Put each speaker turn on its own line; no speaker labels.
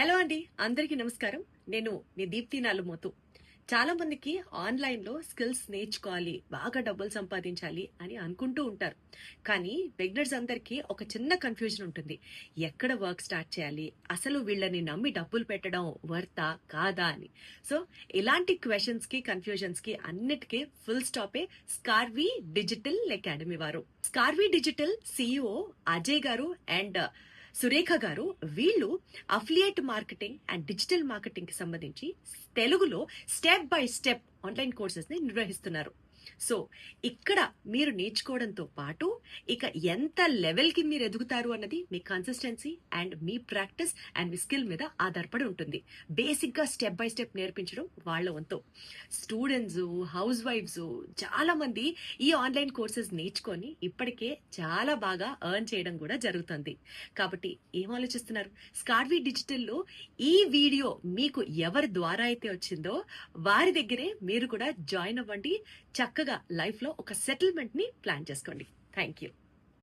Hello అండి, అందరికీ నమస్కారం. నేను మీ దీప్తి నాలుమోతు. చాలా మందికి ఆన్లైన్ లో స్కిల్స్ నేర్చుకోవాలి, బాగా డబ్బులు సంపాదించాలి అని అనుకుంటూ ఉంటారు. కానీ బిగినర్స్ అందరికీ ఒక చిన్న కన్ఫ్యూజన్ ఉంటుంది. ఎక్కడ వర్క్ స్టార్ట్ చేయాలి, అసలు వీళ్ళని నమ్మి డబ్బులు పెట్టడం వర్తా కాదా అని. సో ఇలాంటి క్వశ్చన్స్ కి, కన్ఫ్యూజన్స్ కి అన్నిటికీ ఫుల్ స్టాపే స్కార్వీ డిజిటల్ అకాడమీ వారు. స్కార్వీ డిజిటల్ సిఇఓ అజయ్ గారు అండ్ సురేఖ గారు, వీళ్ళు affiliate marketing and digital marketing కి సంబంధించి తెలుగులో step by step online courses ని నిర్వహిస్తున్నారు. సో ఇక్కడ మీరు నేర్చుకోవడంతో పాటు ఇక ఎంత లెవెల్ కి మీరు ఎదుగుతారు అన్నది మీ కన్సిస్టెన్సీ అండ్ మీ ప్రాక్టీస్ అండ్ మీ స్కిల్ మీద ఆధారపడి ఉంటుంది. బేసిక్ గా స్టెప్ బై స్టెప్ నేర్పించడం వాళ్ళ వంతు. స్టూడెంట్స్, హౌస్ వైఫ్స్ చాలా మంది ఈ ఆన్లైన్ కోర్సెస్ నేర్చుకొని ఇప్పటికే చాలా బాగా ఎర్న్ చేయడం కూడా జరుగుతుంది. కాబట్టి ఏం ఆలోచిస్తున్నారు? స్కార్వీ డిజిటల్లో ఈ వీడియో మీకు ఎవరి ద్వారా అయితే వచ్చిందో వారి దగ్గరే మీరు కూడా జాయిన్ అవ్వండి. చక్కగా లైఫ్ లో ఒక సెటిల్మెంట్ ని ప్లాన్ చేసుకోండి. Thank you.